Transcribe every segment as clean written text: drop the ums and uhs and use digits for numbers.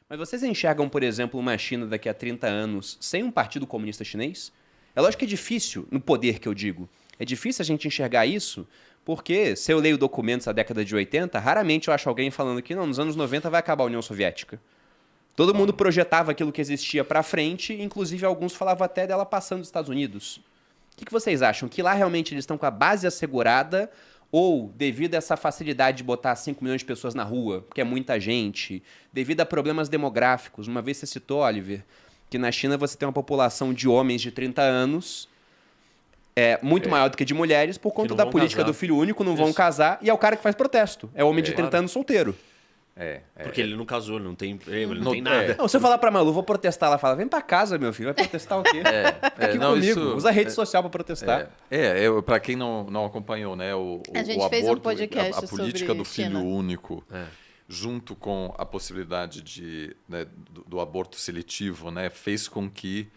Mas vocês enxergam, por exemplo, uma China daqui a 30 anos sem um partido comunista chinês? É lógico que é difícil, no poder que eu digo, é difícil a gente enxergar isso, porque se eu leio documentos da década de 80, raramente eu acho alguém falando que não, nos anos 90 vai acabar a União Soviética. Todo mundo projetava aquilo que existia para frente, inclusive alguns falavam até dela passando dos Estados Unidos. O que vocês acham? Que lá realmente eles estão com a base assegurada ou, devido a essa facilidade de botar 5 milhões de pessoas na rua, que é muita gente, devido a problemas demográficos, uma vez você citou, Oliver, que na China você tem uma população de homens de 30 anos muito maior do que de mulheres por conta não da vão política casar. do filho único, não vão Isso. casar, e é o cara que faz protesto. É o homem de 30 Claro. anos solteiro. Porque ele não casou, ele não tem emprego, ele não Não- tem nada. Não, se eu falar pra Malu, vou protestar, ela fala, vem pra casa, meu filho, vai protestar o quê? Aqui não, comigo, isso- usa a rede social pra protestar. Para quem não acompanhou, né, A gente o fez um aborto, podcast a política sobre do filho China. único, junto com a possibilidade do aborto seletivo, né, fez com que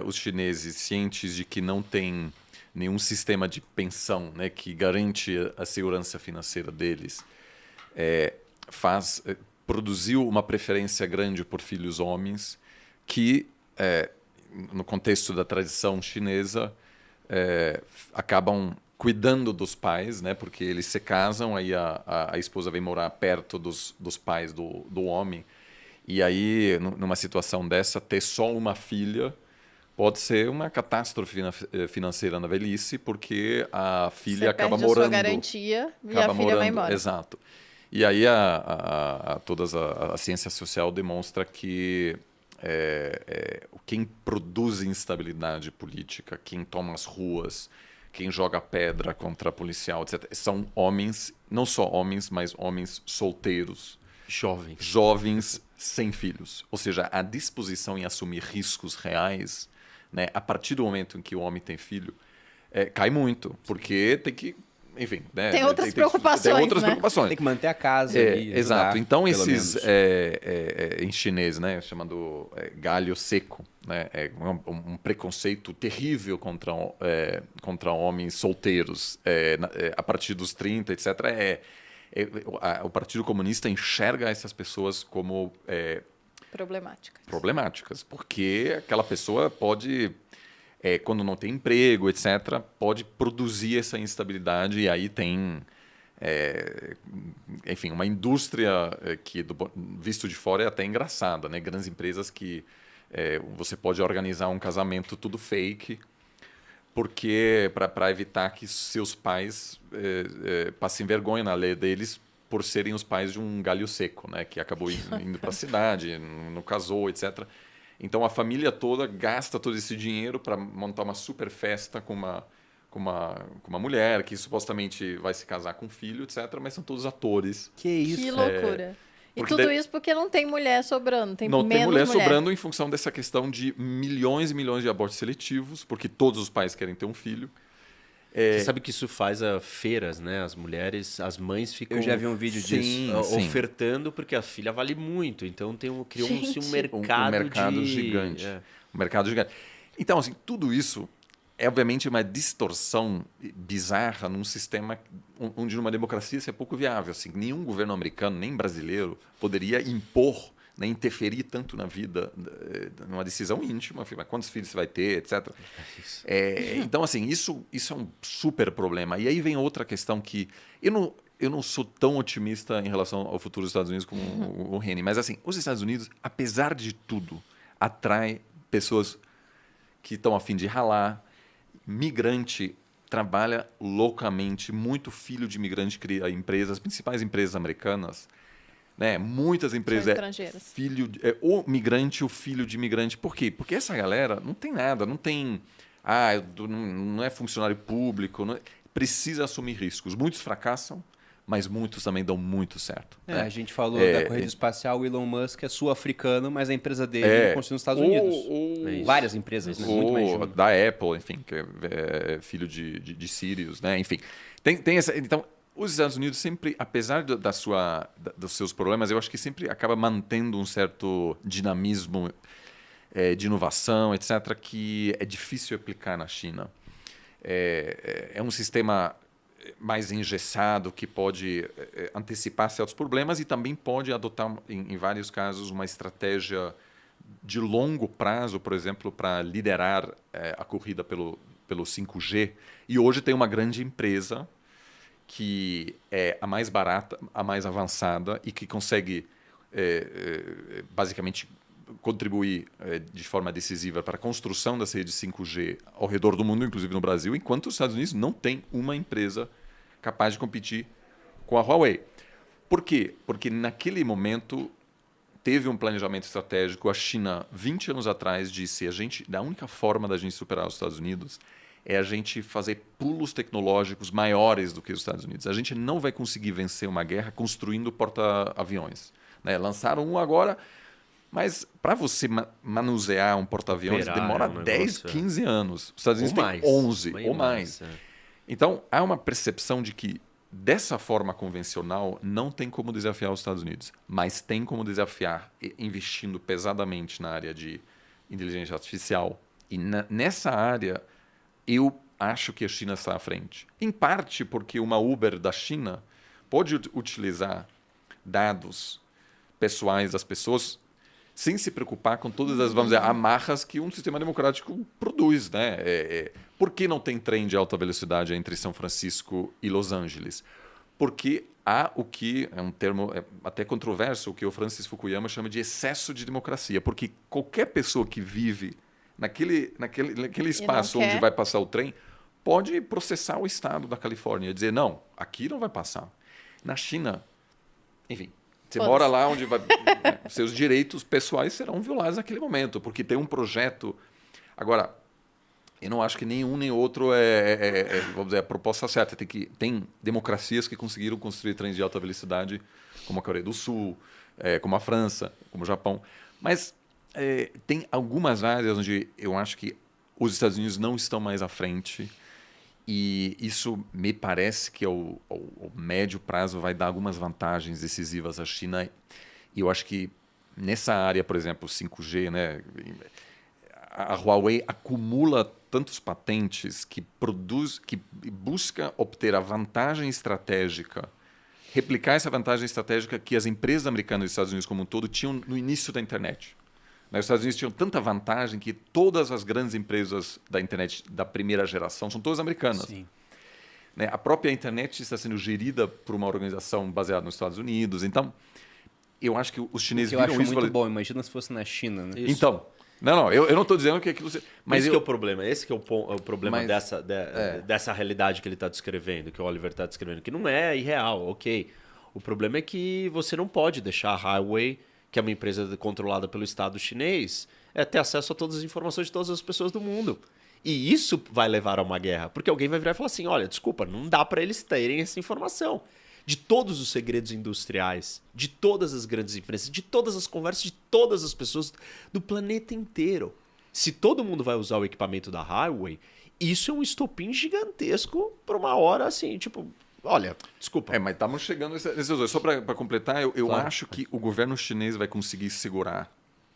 os chineses, cientes de que não tem nenhum sistema de pensão, né, que garante a segurança financeira deles, produziu uma preferência grande por filhos homens que, no contexto da tradição chinesa, acabam cuidando dos pais, né? Porque eles se casam, aí a esposa vem morar perto dos pais do homem. E aí, numa situação dessa, ter só uma filha pode ser uma catástrofe financeira na velhice, porque a filha Você acaba perde a morando... sua garantia e acaba a filha vai morando, embora. exato. E aí toda a ciência social demonstra que quem produz instabilidade política, quem toma as ruas, quem joga pedra contra policial, etc., são homens, não só homens, mas homens solteiros, jovens sem filhos. Ou seja, a disposição em assumir riscos reais, né, a partir do momento em que o homem tem filho, cai muito, porque tem que... Enfim, né? Tem outras preocupações, Tem outras né? preocupações. Tem que manter a casa ali, ajudar, Exato. Então, pelo esses, menos. em chinês, né, chamado galho seco, né, um preconceito terrível contra homens solteiros a partir dos 30, etc. O Partido Comunista enxerga essas pessoas como problemáticas, porque aquela pessoa pode... quando não tem emprego, etc., pode produzir essa instabilidade e aí tem, enfim, uma indústria que, visto de fora, é até engraçada, né? Grandes empresas que você pode organizar um casamento tudo fake, porque para evitar que seus pais passem vergonha na lei deles por serem os pais de um galho seco, né? Que acabou indo para a cidade, não casou, etc., Então a família toda gasta todo esse dinheiro para montar uma super festa com uma mulher que supostamente vai se casar com um filho, etc. Mas são todos atores. Que isso? Que loucura. E porque tudo isso porque não tem mulher sobrando, não menos tem mulher sobrando em função dessa questão de milhões e milhões de abortos seletivos, porque todos os pais querem ter um filho. Você sabe que isso faz a feiras, né? As mulheres, as mães ficam... Eu já vi um vídeo disso. Ofertando, porque a filha vale muito. Então criou-se um Gente. mercado gigante. Um mercado gigante. Então, assim, tudo isso é, obviamente, uma distorção bizarra num sistema onde numa democracia isso é pouco viável. Assim, nenhum governo americano, nem brasileiro, poderia impor, né, interferir tanto na vida, numa decisão íntima, quantos filhos você vai ter, etc. Então, assim, isso é um super problema. E aí vem outra questão que... Eu não sou tão otimista em relação ao futuro dos Estados Unidos como o Reni, mas, assim, os Estados Unidos, apesar de tudo, atrai pessoas que estão a fim de ralar. Migrante trabalha loucamente, muito filho de imigrante cria empresas, as principais empresas americanas, né? Muitas empresas estrangeiras. O migrante, o filho de imigrante. Por quê? Porque essa galera não tem nada, não tem... não é funcionário público, precisa assumir riscos. Muitos fracassam, mas muitos também dão muito certo. Né? A gente falou da corrida espacial, o Elon Musk é sul-africano, mas a empresa dele construiu nos Estados Unidos. Várias empresas, né? Muito mais de uma. Da Apple, enfim, que é filho de Sirius, né? Enfim, tem essa... Então, os Estados Unidos sempre, apesar dos seus problemas, eu acho que sempre acaba mantendo um certo dinamismo de inovação, etc., que é difícil aplicar na China. É um sistema mais engessado, que pode antecipar certos problemas e também pode adotar, em vários casos, uma estratégia de longo prazo, por exemplo, para liderar a corrida pelo 5G. E hoje tem uma grande empresa que é a mais barata, a mais avançada e que consegue, basicamente, contribuir de forma decisiva para a construção das redes 5G ao redor do mundo, inclusive no Brasil, enquanto os Estados Unidos não tem uma empresa capaz de competir com a Huawei. Por quê? Porque naquele momento teve um planejamento estratégico. A China, 20 anos atrás, disse a única forma da gente superar os Estados Unidos é a gente fazer pulos tecnológicos maiores do que os Estados Unidos. A gente não vai conseguir vencer uma guerra construindo porta-aviões. Né? Lançaram um agora, mas para você manusear um porta-aviões demora 10, 15 anos. Os Estados Unidos têm 11 ou mais. Então, há uma percepção de que dessa forma convencional não tem como desafiar os Estados Unidos, mas tem como desafiar investindo pesadamente na área de inteligência artificial. E nessa área, eu acho que a China está à frente. Em parte porque uma Uber da China pode utilizar dados pessoais das pessoas sem se preocupar com todas as, vamos dizer, amarras que um sistema democrático produz, né? Por que não tem trem de alta velocidade entre São Francisco e Los Angeles? Porque há o que é um termo até controverso, o que o Francis Fukuyama chama de excesso de democracia, porque qualquer pessoa que vive naquele espaço onde vai passar o trem pode processar o estado da Califórnia e dizer, não, aqui não vai passar. Na China, enfim, você mora lá onde vai, seus direitos pessoais serão violados naquele momento, porque tem um projeto. Agora, eu não acho que nenhum nem outro vamos dizer, a proposta certa. Tem democracias que conseguiram construir trens de alta velocidade, como a Coreia do Sul, como a França, como o Japão. Mas tem algumas áreas onde eu acho que os Estados Unidos não estão mais à frente. E isso me parece que ao médio prazo vai dar algumas vantagens decisivas à China. E eu acho que nessa área, por exemplo, 5G, né, a Huawei acumula tantos patentes que busca obter a vantagem estratégica, replicar essa vantagem estratégica que as empresas americanas e os Estados Unidos como um todo tinham no início da internet. Os Estados Unidos tinham tanta vantagem que todas as grandes empresas da internet da primeira geração são todas americanas. Sim. Né? A própria internet está sendo gerida por uma organização baseada nos Estados Unidos. Então, eu acho que os chineses viram isso. Eu acho muito bom. Imagina se fosse na China. Né? Isso. Então, eu não estou dizendo que aquilo... Mas esse que é o problema. Esse que é o problema dessa realidade que ele está descrevendo, que o Oliver está descrevendo, que não é irreal, ok. O problema é que você não pode deixar a Huawei, que é uma empresa controlada pelo Estado chinês, ter acesso a todas as informações de todas as pessoas do mundo. E isso vai levar a uma guerra, porque alguém vai virar e falar assim, olha, desculpa, não dá para eles terem essa informação. De todos os segredos industriais, de todas as grandes empresas, de todas as conversas de todas as pessoas do planeta inteiro. Se todo mundo vai usar o equipamento da Huawei, isso é um estopim gigantesco para uma hora assim, tipo... Olha, desculpa. Mas estamos chegando nesses dois. Só para completar, eu Claro. acho que o governo chinês vai conseguir segurar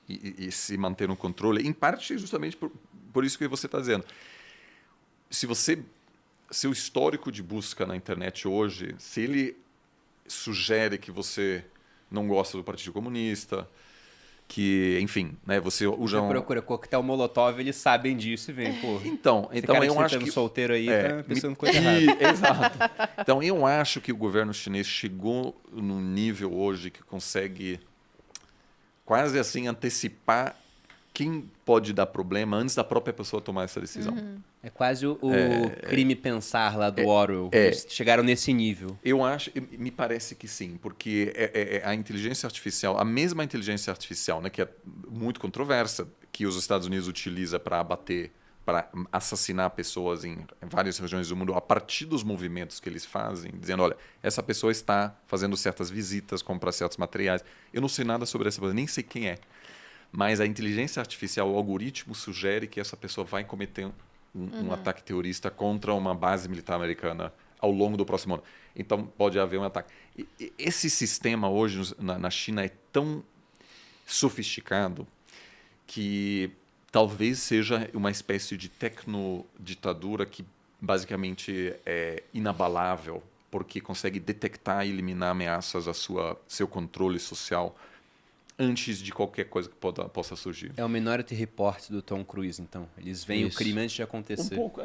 e se manter no controle, em parte justamente por isso que você está dizendo. Seu histórico de busca na internet hoje, se ele sugere que você não gosta do Partido Comunista, que, enfim, né, você usa Você procura coquetel Molotov, eles sabem disso e vem, pô. Então eu acho que solteiro aí tá pensando coisa errada. Exato. Então eu acho que o governo chinês chegou num nível hoje que consegue quase assim antecipar quem pode dar problema antes da própria pessoa tomar essa decisão. É quase o crime pensar lá do Orwell. Eles chegaram nesse nível. Eu acho, me parece que sim, porque a inteligência artificial, a mesma inteligência artificial, né, que é muito controversa, que os Estados Unidos utiliza para abater, para assassinar pessoas em várias regiões do mundo, a partir dos movimentos que eles fazem, dizendo, olha, essa pessoa está fazendo certas visitas, compra certos materiais. Eu não sei nada sobre essa pessoa, nem sei quem é. Mas a inteligência artificial, o algoritmo sugere que essa pessoa vai cometer um ataque terrorista contra uma base militar americana ao longo do próximo ano. Então, pode haver um ataque. Esse sistema hoje na China é tão sofisticado que talvez seja uma espécie de tecnoditadura que basicamente é inabalável porque consegue detectar e eliminar ameaças a seu controle social antes de qualquer coisa que possa surgir. É o Minority Report do Tom Cruise, então. Eles veem o crime antes de acontecer. Um pouco,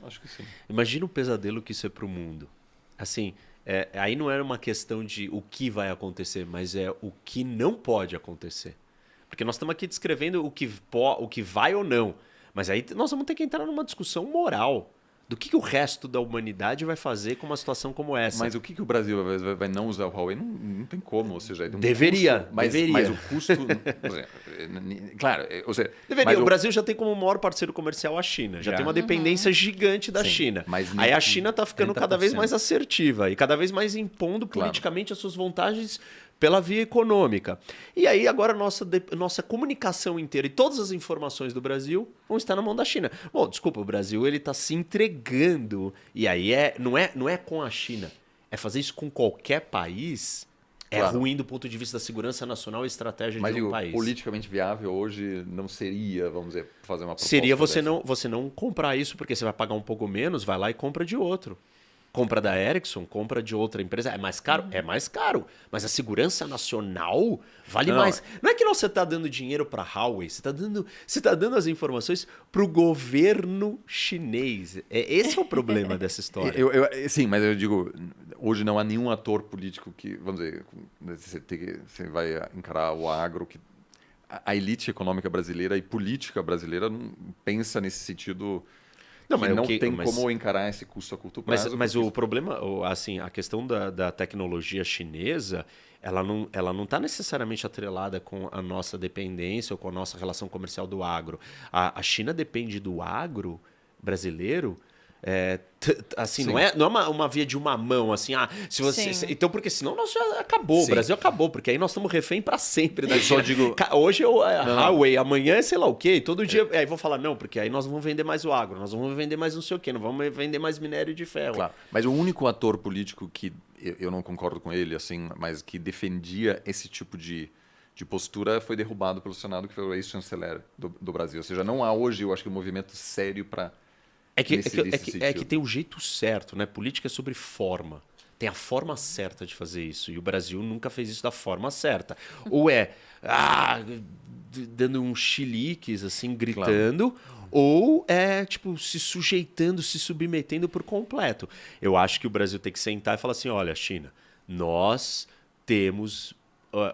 acho que sim. Imagina o pesadelo que isso é para o mundo. Assim, aí não é uma questão de o que vai acontecer, mas é o que não pode acontecer. Porque nós estamos aqui descrevendo o que vai ou não. Mas aí nós vamos ter que entrar numa discussão moral. Do que o resto da humanidade vai fazer com uma situação como essa? Mas o que o Brasil vai não usar o Huawei? Não tem como, ou seja... Deveria, custo, mas o custo... claro, ou seja... Deveria. O Brasil já tem como maior parceiro comercial a China. Já tem uma dependência gigante da China. Mas aí a China está ficando 30%. cada vez mais assertiva e cada vez mais impondo politicamente as suas vantagens pela via econômica. E aí agora nossa comunicação inteira e todas as informações do Brasil vão estar na mão da China. Bom, desculpa, o Brasil ele está se entregando. E aí não é com a China. É fazer isso com qualquer país. É ruim do ponto de vista da segurança nacional e estratégia de um país. Politicamente viável hoje não seria, vamos dizer, fazer uma proposta. Seria você não comprar isso porque você vai pagar um pouco menos, vai lá e compra de outro. Compra da Ericsson, compra de outra empresa. É mais caro? É mais caro. Mas a segurança nacional vale mais. Não é que você está dando dinheiro para a Huawei, você está dando as informações para o governo chinês. Esse é o problema dessa história. Sim, mas eu digo, hoje não há nenhum ator político que, vamos dizer, você vai encarar o agro, que a elite econômica brasileira e política brasileira não pensa nesse sentido... Não tem como encarar esse custo a curto prazo. Mas o problema, assim, a questão da tecnologia chinesa, ela não está necessariamente atrelada com a nossa dependência ou com a nossa relação comercial do agro. A China depende do agro brasileiro. Assim, não é uma via de uma mão, assim, se você, então, porque senão nós já acabou, o Brasil acabou, porque aí nós estamos refém para sempre da China. Hoje é Huawei, amanhã é sei lá o quê, todo dia, aí vou falar, não, porque aí nós vamos vender mais o agro, nós vamos vender mais não sei o quê, não vamos vender mais minério de ferro. Claro. Mas o único ator político que, eu não concordo com ele, assim, mas que defendia esse tipo de postura foi derrubado pelo Senado, que foi o ex-chanceler do Brasil. Ou seja, não há hoje, eu acho que um movimento sério para... É que tem o jeito certo, né? Política é sobre forma. Tem a forma certa de fazer isso. E o Brasil nunca fez isso da forma certa. Ou dando uns chiliques, assim, gritando, ou se sujeitando, se submetendo por completo. Eu acho que o Brasil tem que sentar e falar assim, olha, China, nós temos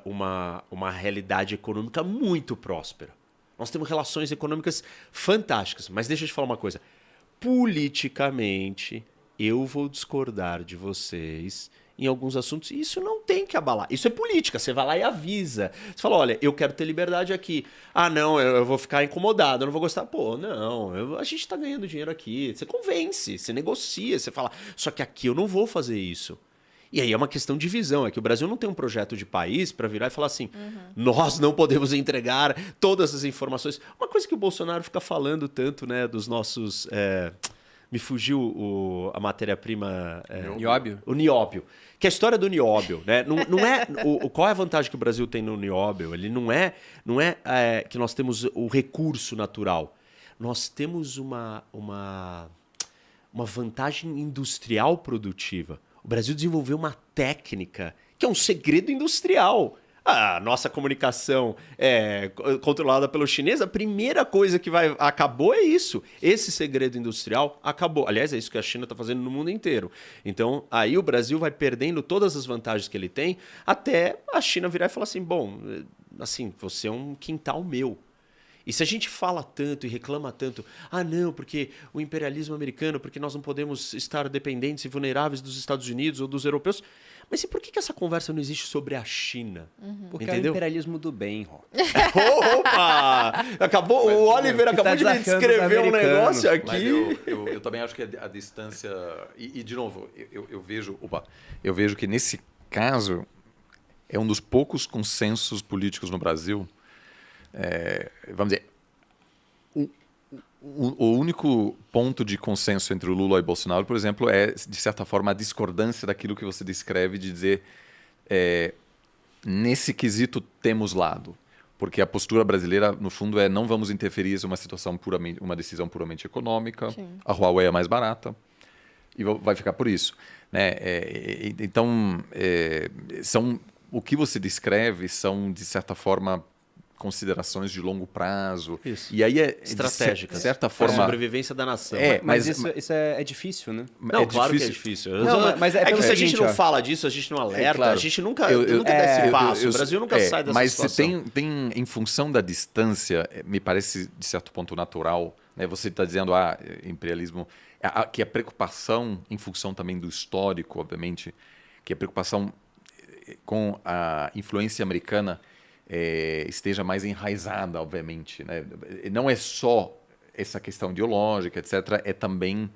uma realidade econômica muito próspera. Nós temos relações econômicas fantásticas. Mas deixa eu te falar uma coisa. Politicamente, eu vou discordar de vocês em alguns assuntos. E isso não tem que abalar. Isso é política. Você vai lá e avisa. Você fala, olha, eu quero ter liberdade aqui. Não, eu vou ficar incomodado, eu não vou gostar. Pô, não, a gente está ganhando dinheiro aqui. Você convence, você negocia, você fala, só que aqui eu não vou fazer isso. E aí é uma questão de visão. É que o Brasil não tem um projeto de país para virar e falar assim, nós não podemos entregar todas as informações. Uma coisa que o Bolsonaro fica falando tanto, né, dos nossos... me fugiu a matéria-prima... Nióbio? O nióbio. Que é a história do nióbio. Né? Não é, qual é a vantagem que o Brasil tem no nióbio? Ele não é que nós temos o recurso natural. Nós temos uma vantagem industrial produtiva. O Brasil desenvolveu uma técnica que é um segredo industrial. A nossa comunicação é controlada pelo chinês. A primeira coisa que acabou é isso. Esse segredo industrial acabou. Aliás, é isso que a China está fazendo no mundo inteiro. Então, aí o Brasil vai perdendo todas as vantagens que ele tem até a China virar e falar assim, bom, assim, você é um quintal meu. E se a gente fala tanto e reclama tanto, não, porque o imperialismo americano, porque nós não podemos estar dependentes e vulneráveis dos Estados Unidos ou dos europeus, mas e por que essa conversa não existe sobre a China? Porque entendeu? é o imperialismo do bem, Rô. Opa! O Oliver acabou de me descrever um negócio aqui. Mas eu também acho que a distância... E de novo, eu vejo que nesse caso é um dos poucos consensos políticos no Brasil. Vamos dizer, o único ponto de consenso entre o Lula e Bolsonaro, por exemplo, é, de certa forma, a discordância daquilo que você descreve de dizer nesse quesito temos lado. Porque a postura brasileira, no fundo, não vamos interferir em uma situação uma decisão puramente econômica. Sim. A Huawei é mais barata. e vai ficar por isso, né? Então, o que você descreve são, de certa forma, considerações de longo prazo. Isso. E aí estratégicas. De certa Para forma... a sobrevivência da nação. Mas isso é difícil, né? Não, claro que é difícil. Não, mas é que pelo se a gente seguinte, não fala disso, a gente não alerta, claro. a gente nunca dá esse passo. O Brasil nunca sai dessa situação. Mas tem, em função da distância, me parece, de certo ponto, natural, né? Você está dizendo, imperialismo, que a preocupação, em função também do histórico, obviamente, que a preocupação com a influência americana esteja mais enraizada, obviamente, né? Não é só essa questão ideológica, etc., é também,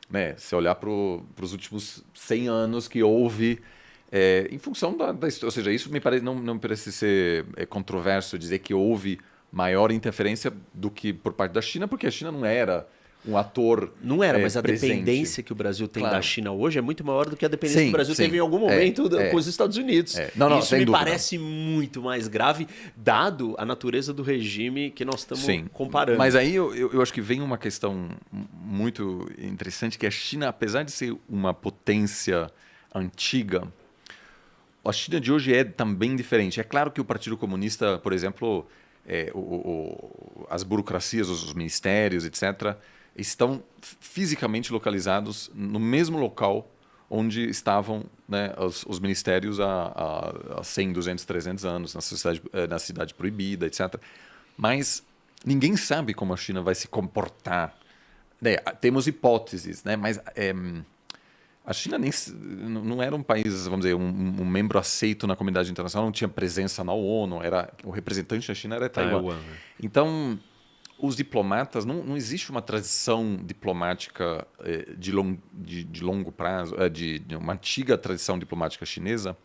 né, se olhar para os últimos 100 anos que houve, em função da história, ou seja, isso não me parece ser controverso dizer que houve maior interferência do que por parte da China, porque a China não era um ator Não era, mas a presente. dependência que o Brasil tem Claro. da China hoje é muito maior do que a dependência Sim, que o Brasil sim. teve em algum momento com os Estados Unidos. Isso sem me dúvida. parece muito mais grave, dado a natureza do regime que nós estamos comparando. Mas aí eu acho que vem uma questão muito interessante, que a China, apesar de ser uma potência antiga, a China de hoje é também diferente. É claro que o Partido Comunista, por exemplo, as burocracias, os ministérios, etc., estão fisicamente localizados no mesmo local onde estavam, né, os ministérios há 100, 200, 300 anos, na cidade proibida, etc. Mas ninguém sabe como a China vai se comportar. Né? Temos hipóteses, né? Mas a China não era um país, vamos dizer, um membro aceito na comunidade internacional, não tinha presença na ONU, o representante da China era Taiwan. Então, os diplomatas, não existe uma tradição diplomática de longo prazo, de uma antiga tradição diplomática chinesa,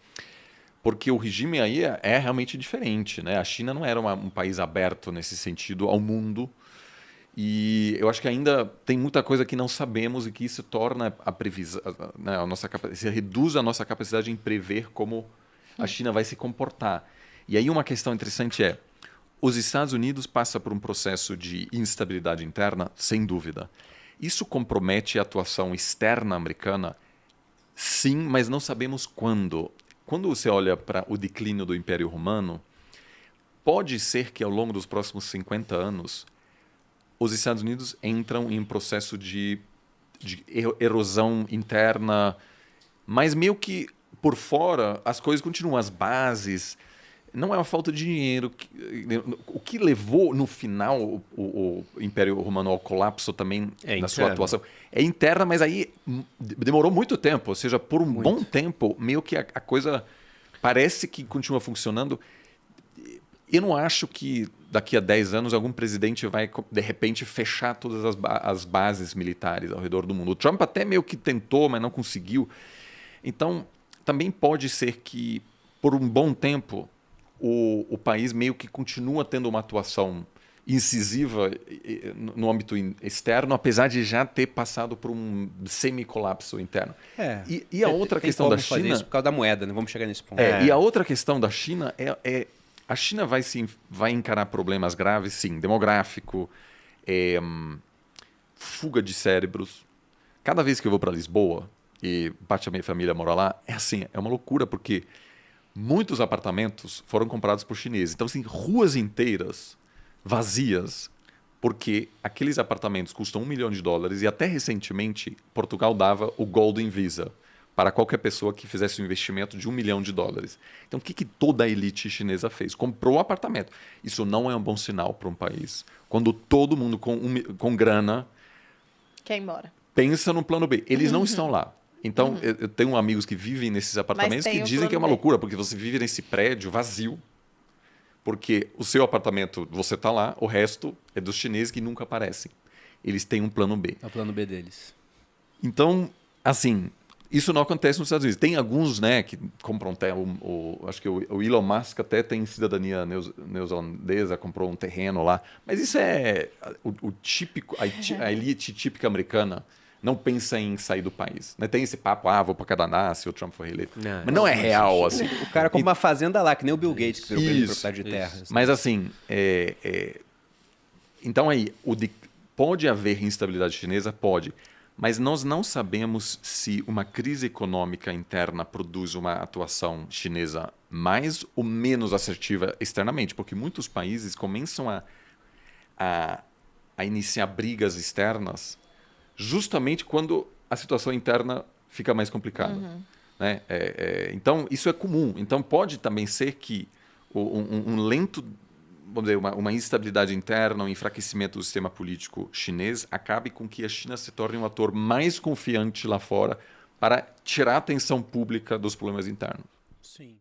porque o regime aí é realmente diferente, né? A China não era um país aberto nesse sentido ao mundo, e eu acho que ainda tem muita coisa que não sabemos e que isso torna a previsão, né, se reduz a nossa capacidade em prever como a China vai se comportar. E aí uma questão interessante os Estados Unidos passam por um processo de instabilidade interna, sem dúvida. Isso compromete a atuação externa americana? Sim, mas não sabemos quando. Quando você olha para o declínio do Império Romano, pode ser que ao longo dos próximos 50 anos, os Estados Unidos entram em um processo de erosão interna, mas meio que por fora as coisas continuam, as bases. Não é uma falta de dinheiro. O que levou, no final, o Império Romano ao colapso também na sua atuação é interna, mas aí demorou muito tempo. Ou seja, por um bom tempo, meio que a coisa parece que continua funcionando. Eu não acho que daqui a 10 anos algum presidente vai, de repente, fechar todas as bases militares ao redor do mundo. O Trump até meio que tentou, mas não conseguiu. Então, também pode ser que, por um bom tempo, o país meio que continua tendo uma atuação incisiva no âmbito externo, apesar de já ter passado por um semi-colapso interno. E a outra questão da China... Isso por causa da moeda, né? Vamos chegar nesse ponto. E a outra questão da China a China vai encarar problemas graves, sim, demográfico, fuga de cérebros. Cada vez que eu vou para Lisboa, e parte da minha família mora lá, é uma loucura, porque muitos apartamentos foram comprados por chineses. Então, assim, ruas inteiras vazias, porque aqueles apartamentos custam $1 milhão e até recentemente Portugal dava o Golden Visa para qualquer pessoa que fizesse um investimento de $1 milhão. Então, o que toda a elite chinesa fez? Comprou o apartamento. Isso não é um bom sinal para um país. Quando todo mundo com grana quer ir embora, pensa no plano B. Eles não estão lá. Então, eu tenho amigos que vivem nesses apartamentos que dizem que é uma loucura, porque você vive nesse prédio vazio, porque o seu apartamento, você está lá, o resto é dos chineses que nunca aparecem. Eles têm um plano B. É o plano B deles. Então, assim, isso não acontece nos Estados Unidos. Tem alguns, né, que compram acho que o Elon Musk até tem cidadania neozelandesa, comprou um terreno lá. Mas isso é o típico, a elite típica americana. Não pensa em sair do país. Né? Tem esse papo, vou para Canadá se o Trump for reeleito. Mas não é real, assim. O cara compra uma fazenda lá, que nem o Bill Gates, que virou proprietário de terras. Mas assim, então aí, pode haver instabilidade chinesa? Pode. Mas nós não sabemos se uma crise econômica interna produz uma atuação chinesa mais ou menos assertiva externamente, porque muitos países começam a iniciar brigas externas justamente quando a situação interna fica mais complicada. Né? Então, isso é comum. Então, pode também ser que um lento, vamos dizer, uma instabilidade interna, um enfraquecimento do sistema político chinês acabe com que a China se torne um ator mais confiante lá fora para tirar a atenção pública dos problemas internos. Sim.